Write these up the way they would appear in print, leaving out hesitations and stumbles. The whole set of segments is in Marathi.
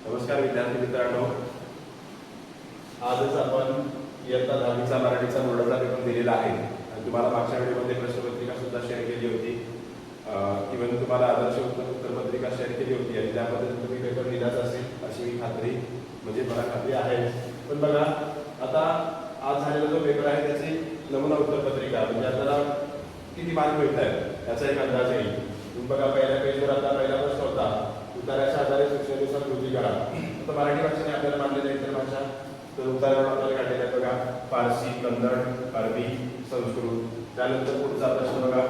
नमस्कार विद्यार्थी मित्रांनो, आजच आपण इयत्ता 10वीचा मराठीचा बोर्डाचा पेपर दिलेला आहे आणि तुम्हाला मागच्या व्हिडिओमध्ये प्रश्नपत्रिका सुद्धा शेअर केली होती. इव्हन तुम्हाला आदर्श उत्तरपत्रिका शेअर केली होती आणि त्यामध्ये तुम्ही पेपर दिलाच असेल अशी मी मला खात्री आहे. पण बघा, आता आज झालेला जो पेपर आहे त्याची नमुना उत्तरपत्रिका म्हणजे आपल्याला किती मार्क मिळत आहेत याचा एक अंदाज येईल. तुम्ही बघा, पहिल्या पेजवर आता पहिला प्रश्न होता, उत्तराच्या आधारे सूचनेनुसार कृती करा. आता मराठी भाषेने आपल्याला मानलेल्या इतर भाषा तर उत्तरावर आपल्याला काढलेले आहेत बघा, फारसी, कन्नड, अरबी, संस्कृत. त्यानंतर पुढचा प्रश्न बघा,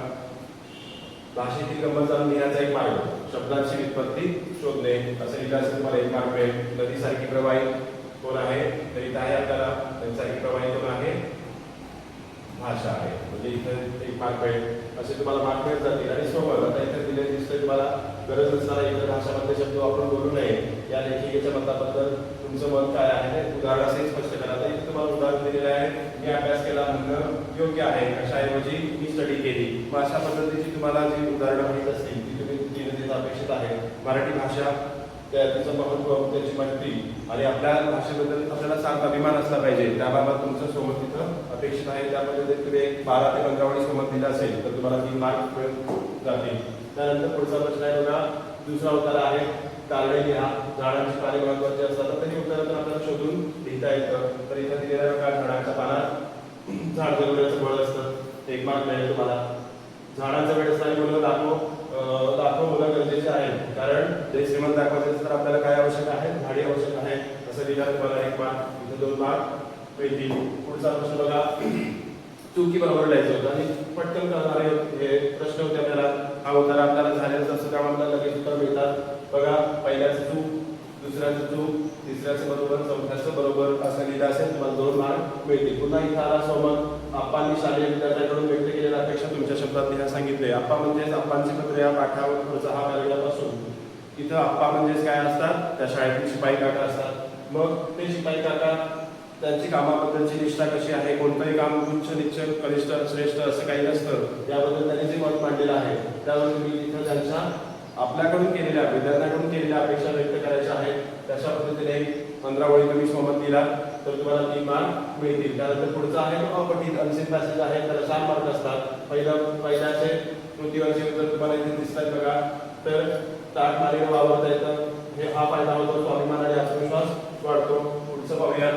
भाषेतील गंमत जाणून घेण्याचा एक मार्ग, शब्दांची व्युत्पत्ती शोधणे. असं लिहिलं असेल तुम्हाला एक मार्क मिळेल. नदीसारखी प्रवाही कोण आहे, तर इथं आहे आपल्याला नदीसारखी प्रवाही कोण आहे, भाषा आहे, म्हणजे इथं एक मार्क मिळेल. असे तुम्हाला मार्क मिळत जातील. आणि सोबत आता इथे दिले दिसतंय तुम्हाला, गरज नसणारा इतर भाषामधले शब्द वापरून बोलू नये. या लेखिकेच्या मताबद्दल तुमचं मत काय आहे ते उदाहरणासहित स्पष्ट करा. आता इथे तुम्हाला उदाहरण दिलेलं आहे, मी अभ्यास केला म्हणणं योग्य आहे, कशाऐवजी मी स्टडी केली. मग अशा पद्धतीची तुम्हाला जी उदाहरणं माहीत असतील ती तुम्ही देणं अपेक्षित आहे. मराठी भाषा तिचं महत्त्व, त्याची माहिती आणि आपल्या भाषेबद्दल आपल्याला सार्थ अभिमान असला पाहिजे, त्याबाबत तुमचं सोबत तिथं अपेक्षित आहे. त्यामध्ये जर तुम्ही 12 ते 15 वेळी सोबत दिला असेल तर तुम्हाला 3 मार्क मिळून जातील. त्यानंतर पुढचा प्रश्न आहे बघा, दुसरा उत्तर आहे कारणे लिहा. झाडांची पाने महत्वाची असतात तर तरी उत्तरातून आपल्याला शोधून लिहिता येतं. तर इथं दिलेल्या बघा, झाडांच्या पानात झाड जगवण्याचं बळ असतं, 1 मार्क मिळेल तुम्हाला. झाडांचा वेळ असणारी मुलं दाखव मुलं गरजेचे आहे, कारण जे श्रीमंत दाखवायचे तर आपल्याला काय आवश्यक आहे, झाडे आवश्यक आहे. असं लिहिलं तुम्हाला 1 मार्क, इथं 2 मार्क मिळतील. पुढचा प्रश्न बघा, चुकी बरोबर लिहायचं होतं आणि पटकन करणारे हे प्रश्न होते आपल्याला. हा उत्तर आपल्याला झालेलं असं त्यामुळे आपल्याला लगेच उत्तर मिळतात. बघा, पहिल्याचं चूक, दुसऱ्याचं चूक, तिसऱ्याचं बरोबर, चौथ्याचं बरोबर असं लिहिलं असेल तुम्हाला 2 मार्क मिळतील. पुन्हा इथं आला सोबत, आप्पांनी शालेय विद्यार्थ्यांकडून व्यक्त केलेल्या अपेक्षा तुमच्या शब्दात लिहा सांगितले. आप्पा म्हणजेच आप्पांचे पत्र या पाठावर पुढचा हा पॅराग्राफ असून इथं आप्पा म्हणजेच काय असतात, त्या शाळेतील शिपाई काका असतात. मग ते शिपाई काका त्यांची कामाबद्दलची निष्ठा कशी आहे, कोणतंही काम उच्च निच्च कनिष्ठ श्रेष्ठ असं काही नसतं, याबद्दल त्यांनी जे मत मांडलेलं आहे त्यावर तुम्ही इथं त्यांच्या आपल्याकडून केलेल्या विद्यार्थ्यांकडून केलेल्या अपेक्षा व्यक्त करायच्या आहेत. तशा पद्धतीने 15 ओळी तुम्ही सोबत दिला तर तुम्हाला 3 मार्क मिळतील. त्यानंतर पुढचा आहे तो अपठित अनसिन पॅसेज आहे, त्याला 4 मार्क असतात. पहिल्याचे कृतीवरचे उत्तर तुम्हाला इथे दिसतात बघा, तर ताट मारीने वावरता येतं, हे हा फायदा होतो, स्वाभिमान आणि आत्मविश्वास वाढतो. पुढचं पाहूया,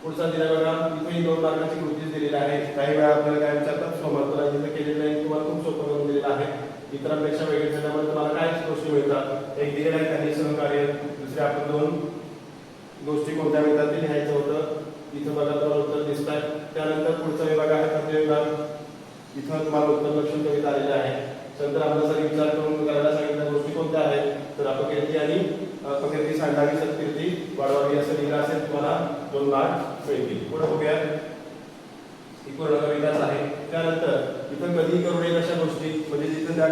पुढचा दिला बघा, इथेही 2 मार्काची कृती दिलेली आहे. काही वेळा आपल्याला काय विचारतात, समर्थन जिथे केलेलं आहे तुम्हाला खूप सोपं करून दिलेलं आहे. इतरांपेक्षा वेगळे झाल्यामुळे तुम्हाला काय गोष्टी मिळतात, एक दिलेला आहे त्यांनी सहकार्य, दुसरे आपण 2 गोष्टी कोणत्या मिळतात ते लिहायचं होतं. इथं बघा तुम्हाला उत्तर दिसत आहे. त्यानंतर पुढचा विभाग आहे पद्य विभाग. इथं तुम्हाला उत्तर लक्षण कविता आलेले आहे. संत रामदासांनी विचार करून करायला सांगितलेल्या गोष्टी कोणत्या आहेत, तर अपकीर्ती आणि अपकीर्ती सांडावी, सत्कीर्ती वाढवावी असं लिहिलं असेल तुम्हाला 2 मार्क मिळतील. पुढे बघूया, ही पूर्ण कविताच आहे. त्यानंतर इथं कधी करू नये अशा गोष्टी, म्हणजे जिथं त्या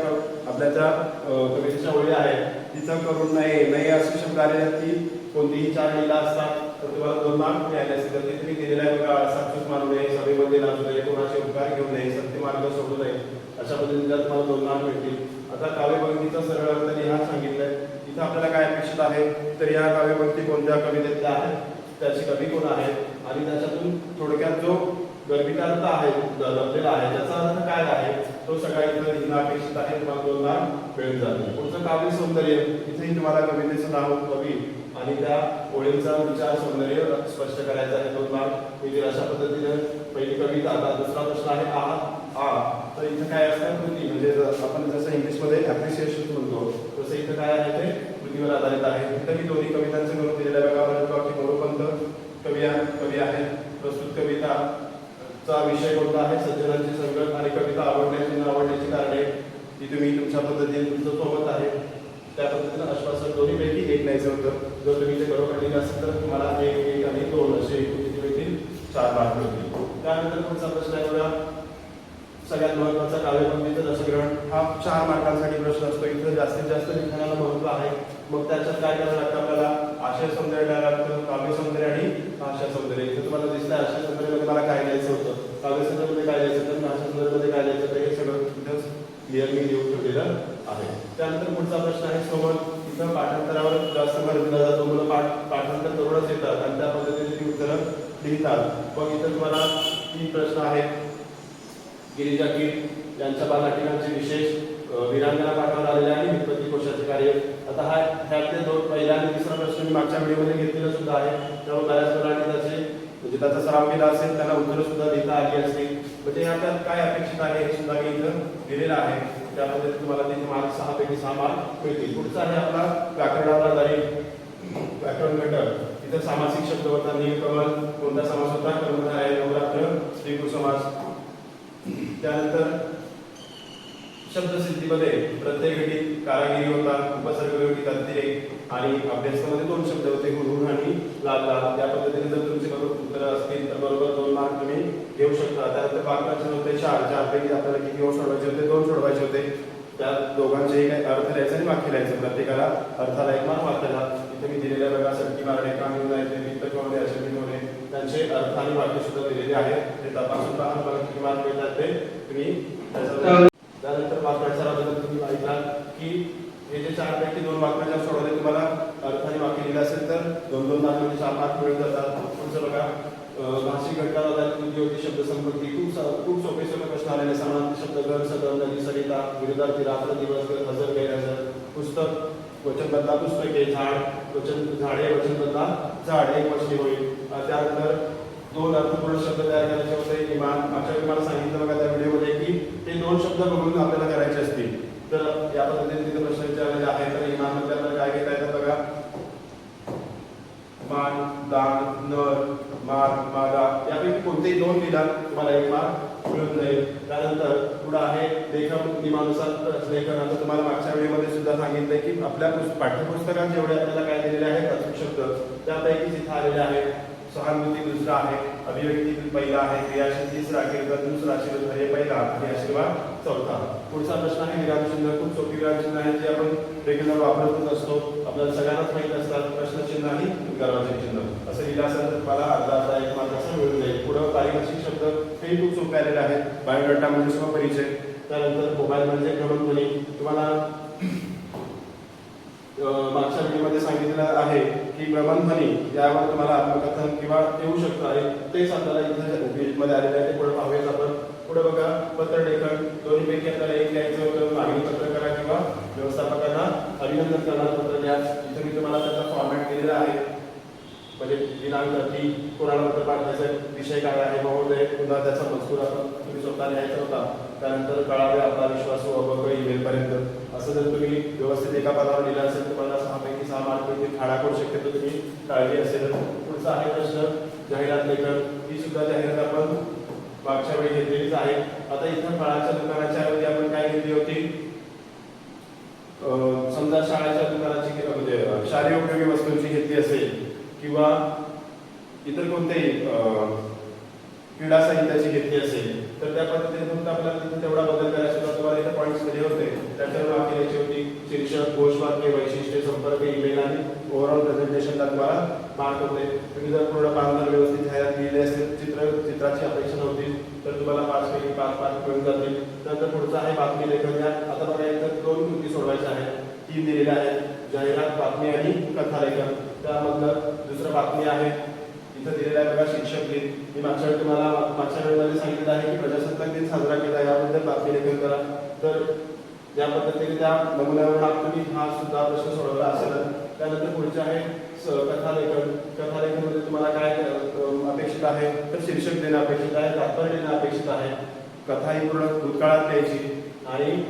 आपल्या ज्या कवितेच्या ओळी आहेत तिथं करू नये असे शब्द आलेले ती कोणतीही 4 लिहिला असतात तर तुम्हाला 2 मार्क मिळाले असतील. तर ते तुम्ही दिलेला आहे बघा, साक्षीच मानू नये, सभेमध्ये नाचू नये, कोणाचे उपकार घेऊ नये, सत्य मार्ग सोडू नये, अशा पद्धतीने तुम्हाला 2 मार्क मिळतील. आता काव्यपंक्तीचा सरळ अर्थ लिहा सांगितलंय. इथं आपल्याला काय अपेक्षित आहे, तर या काव्यपंक्ती कोणत्या कवितेतल्या आहेत, त्याचे कवी कोण आहेत आणि त्याच्यातून थोडक्यात जो गर्भितार्थ आहे लपलेला आहे त्याचा अर्थ काय आहे तो सगळा इथं लिहिणं अपेक्षित आहे. तुम्हाला 2 मार्क मिळून जातील. पुढचं काव्य सौंदर्य, इथेही तुम्हाला कवितेचं नाव, कवी आणि त्या ओळींचा विचार सौंदर्य स्पष्ट करायचं आहे. 2 मार्क मिळतील. अशा पद्धतीने पहिली कविता. आता दुसरा प्रश्न आहे आ. तर इथं काय असतं, कृती, म्हणजे आपण जसं इंग्लिशमध्ये ॲप्रिसिएशन म्हणतो तसं इथं काय आहे ते कृतीवर आधारित आहे. इथं मी दोन्ही कवितांचं करून दिलेल्या बघा, मोरोपंत कवी आहे. प्रस्तुत कविता चा विषय कोणता आहे, सज्जनांची संगत आणि कविता आवडण्याची न आवडण्याची कारणे. ती तुम्ही तुमच्या पद्धतीने तुमचं सोबत आहे त्या पद्धतीने आश्वासन दोन्हीपैकी 1 न्यायचं होतं. जर तुम्ही ते बरोबर लिहिलं असेल तर तुम्हाला 1 आणि 2 असे किती मिळतील, 4 मार्क मिळतील. त्यानंतर पुढचा प्रश्न आहे बघा, सगळ्यात महत्त्वाचा काव्यपंक्तीचं रसग्रहण. हा 4 मार्कांसाठी प्रश्न असतो. इथं जास्तीत जास्त लिखाणाला महत्त्व आहे. मग त्याच्यात काय करावं लागतं आपल्याला, आशय सौंदर्य द्यावं लागतं, काव्य सौंदर्य आणि भाषा सौंदर्य. इथं तुम्हाला दिसतं आशय सौंदर्यामध्ये मला काय लिहायचं होतं, काव्य सौंदर्यामध्ये काय लिहायचं होतं, भाषा सौंदर्यामध्ये काय लिहायचं होतं, हे सगळं इथं क्लिअरली लिहून ठेवलेलं आहे. त्यानंतर पुढचा प्रश्न आहे सोबत. इथं पाठांतरावर जास्त भर दिला जातो, मुलं पाठांतर करूनच येतात आणि त्या पद्धतीने ती उत्तरं लिहितात. मग इथं तुम्हाला 3 प्रश्न आहेत. गिरिजा कीट यांच्या बालनाटिकांचे विशेष, वीरांगना पाठावर आलेले आणि व्युत्पत्ती कोशाचे कार्य. आता ह्यातले 2 पहिला आणि तिसरा प्रश्न मी मागच्या व्हिडिओमध्ये घेतलेला सुद्धा आहे. त्यामुळे बऱ्याच मुलांनी म्हणजे त्याचा सराव केला असेल, त्यांना उत्तरं सुद्धा देता आली असतील. म्हणजे ह्याच्यात काय अपेक्षित आहे हे सुद्धा मी इथं दिलेलं आहे. त्या पद्धतीने तुम्हाला तिथे मार्क 6 पैकी 6 मार्क मिळतील. पुढचा आहे आपला व्याकरणावर आधारित व्याकरण घटक. इथं सामासिक शब्द होता. नीलकमल कोणता समास होता? कर्मधारय आहे. नवरात्र स्त्रीपुरुष समास. त्यानंतर शब्दसिद्धीमध्ये प्रत्यय घटित कारागिरी होता, उपसर्ग घटित अतिरेक आणि अभ्यासामध्ये 2 शब्द होते, हुरहुर आणि लाल लाल. त्या पद्धतीने जर तुमचे बरोबर उत्तर असतील तर बरोबर 2 मार्क तुम्ही घेऊ शकता. त्यानंतर वाक्याचे होते 4 पैकी आपल्याला किती सोडवायचे होते? 2 सोडवायचे होते. त्या दोघांचेही काही अर्थ लिहायचा आणि वाक्य लिहायचं. प्रत्येकाला अर्थाला 1 मार्क वाक्याला. इथे मी दिलेल्या बघा सटकी मारणे, कामी उन्हायचे, वित्तकवणे, अशक्तीकवणे त्यांचे अर्थ आणि वाक्य सुद्धा दिलेले आहेत. ते तपासून पहा बघा किती मार्क मिळतात ते तुम्ही त्याचा. त्यानंतर वाक्याबद्दल तुम्ही ऐकला की हे जे 4 पैकी 2 वाक्य जर सोडवले तुम्हाला अर्थ आणि वाक्य लिहिलं असेल तर 2-2 मार्क म्हणजे 4 मार्क मिळून जातात. पुढचं बघा भाषिक घटकाला बुद्धी होती, शब्द संपत्ती. खूप सोपे प्रश्न आलेले. समानार्थी शब्द घर, सदन, नदी, सरिता, विरुद्धार्थी रात्र, दिवस, हजर, गैरहजर. पुस्तक वचन बदला पुस्तके, झाड वचन झाडे, वचन बदला झाड, एक वचनी होईल. त्यानंतर 2 अर्थपूर्ण शब्द तयार करायचे होते. इमान मागच्या वेळी मला सांगितलं बघा त्या व्हिडिओमध्ये की ते 2 शब्द बघून आपल्याला करायचे असतील. तर या पद्धतीने तिथे प्रश्न विचारलेले आहे. तर इमान मध्ये आपल्याला काय घेता येतं बघा? मान, दान, नर, मार, मागा यापैकी कोणतेही 2 विधान तुम्हाला 1 मार्क मिळून जाईल. त्यानंतर पुढे आहे लेखन नियमानुसार लेखन. आता तुम्हाला मागच्या वेळेमध्ये सुद्धा सांगितलंय की आपल्या पाठ्यपुस्तकात जेवढे आपल्याला काय दिलेले आहेत अचूक शब्द त्यापैकी इथे आलेले आहेत. सहानुभूती दुसरा आहे, अभिव्यक्ती पहिला आहे, क्रियाशील तिसरा, कीर्तन दुसरा, शिरोधार्य पहिला आणि आशीर्वाद चौथा. पुढचा प्रश्न आहे विरामचिन्ह. खूप सोपी विरामचिन्ह आहे जे आपण रेग्युलर वापरतच असतो, आपल्याला सगळ्यांनाच माहित असतात. प्रश्नचिन्ह आणि विरामचिन्ह चिन्ह असं लिहिलं असेल तर तुम्हाला अर्धा 1 मार्क असं मिळून जाईल. पुढे पारिभाषिक शब्द हे खूप सोपे आलेले आहेत. बायोडाटा म्हणजे स्वपरिचय. त्यानंतर मोबाईल म्हणजे भ्रमणध्वनी. तुम्हाला मागच्या व्हिडिओमध्ये सांगितलेलं आहे की भ्रमणध्वनी यावर तुम्हाला आत्मकथन किंवा येऊ शकतं आणि तेच आपल्याला इथे मध्ये आलेलं आहे. ते पुढे पाहूयात आपण. पुढे बघा पत्र लेखन. दोन्हीपैकी आपल्याला एक लिहायचं होतं. मागणी पत्र करा किंवा व्यवस्थापकांना अभिनंदन करणारं पत्र लिहा. इथे मी तुम्हाला त्याचा फॉर्मॅट दिलेला आहे. म्हणजे दिनांक, ती कोणाला पत्र पाठवायचं, विषय काय आहे, महोदय, पुन्हा त्याचा मजकूर आपण तुम्ही स्वतः लिहायचा होता. त्यानंतर कळावे आपला विश्वास ईमेल पर्यंत. असं जर तुम्ही व्यवस्थित एका पदावर लिहिलं असेल तर तुम्हाला 6 पैकी 6 मार्क मिळतील. खाडा करू शक्यतो तुम्ही काळजी असेल. पुढचा आहे प्रश्न जाहिरात लेखन. ही सुद्धा जाहिरात आपण मागच्या वेळी घेतलेलीच आहे. आता इथं फळाच्या दुकानाच्या ऐवजी आपण काय घेतली होती? समजा शाळेच्या दुकानाची म्हणजे शालेय उपयोगी वस्तूंची घेतली असेल किंवा इतर कोणतेही क्रीडा साहित्याची घेतली असेल तर त्या पद्धतीने फक्त आपल्याला तिथे तेवढा बदल करायचा होता. तुम्हाला इथे पॉईंट्स मध्ये होते त्याच्यावर वाक्य लिहायची होती. शीर्षक, घोषवाक्य, वैशिष्ट्ये, संपर्क, ईमेल आणि ओव्हरऑल प्रेझेंटेशनला तुम्हाला मार्क होते. तुम्ही जर पूर्ण बांधर व्यवस्थित जाहिरात लिहिली असेल, चित्राची अपेक्षा नव्हती तर तुम्हाला 5 पैकी 5 मार्क मिळून जातील. त्यानंतर पुढचं आहे बातमी लेखन. आता बघा इथं 2 कृती सोडवायच्या आहेत. 3 दिलेल्या आहेत. जाहिरात, बातमी आणि कथालेखन. त्यामधलं दुसरं बातमी आहे. इथं दिलेला आहे बघा शिक्षक दिन. मी मागच्या वेळी तुम्हाला मागच्या वेळेमध्ये सांगितलं आहे की प्रजासत्ताक दिन साजरा केला याबद्दल बातमी लेखन करा. तर या पद्धतीने त्या नमुन्यावरून तुम्ही हा सुद्धा प्रश्न सोडवला असेल. त्यानंतर पुढचे आहे कथालेखन. कथालेखनमध्ये तुम्हाला काय अपेक्षित आहे तर शीर्षक देणं अपेक्षित आहे, तात्पर्य देणं अपेक्षित आहे. कथा ही पूर्ण भूतकाळात द्यायची आणि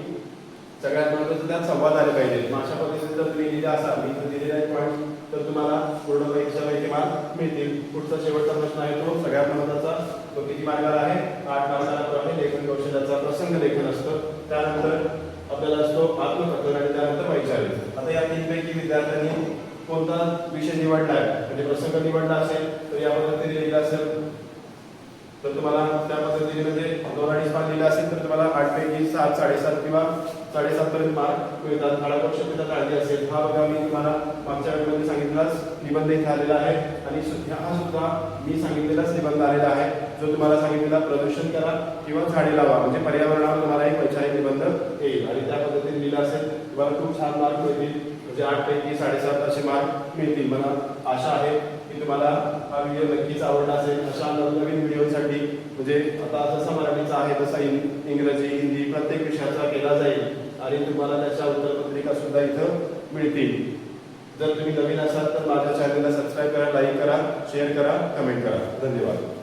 सगळ्यात महत्त्वाचं त्यात संवाद आले पाहिजे. अशा पद्धतीने जर तुम्ही लिहिलं असाल मी इथं दिलेला एक पॉईंट तर तुम्हाला पूर्ण परीक्षेपैकी मार्क मिळतील. पुढचा शेवटचा प्रश्न आहे तो सगळ्यात महत्त्वाचा. तो किती मार्काला आहे? 8 मार्काला आहे. लेखन कौशल्याचा प्रसंग लेखन असतं. त्यानंतर आपल्याला असतो आत्मकथन आणि त्यानंतर वैचारिक. आता या 3 पैकी विद्यार्थ्यांनी कोणता विषय निवडला आहे म्हणजे प्रसंग निवडला असेल तर या पद्धतीने लिहिला असेल तर तुम्हाला त्या पद्धतीने म्हणजे 2-2.5 मार्क लिहिला असेल तर तुम्हाला 8 पैकी 7, 7.5 किंवा 7.5 पर्यंत मार्क मिळतात. काळापक्षता काळजी असेल. हा बघा मी तुम्हाला मागच्या वेळेमध्ये सांगितलाच निबंध इथे आलेला आहे आणि हा सुद्धा मी सांगितलेलाच निबंध आलेला आहे जो तुम्हाला सांगितलेला प्रदूषण करा किंवा झाडे लावा म्हणजे पर्यावरणावर तुम्हाला एक वैचारिक निबंध येईल आणि त्या पद्धतीने लिहिला असेल तुम्हाला खूप छान मार्क मिळतील. म्हणजे 8 पैकी 7.5 असे मार्क मिळतील. मला आशा आहे की तुम्हाला हा व्हिडिओ नक्कीच आवडला असेल. अशा नवीन व्हिडिओसाठी म्हणजे आता जसा मराठीचा आहे तसा इंग्रजी हिंदी प्रत्येक विषयाचा केला जाईल आणि तुम्हाला त्याच्या उत्तरपत्रिका सुद्धा इथं मिळतील. जर तुम्ही नवीन असाल तर माझ्या चॅनलला सबस्क्राईब करा, लाईक करा, शेअर करा, कमेंट करा. धन्यवाद.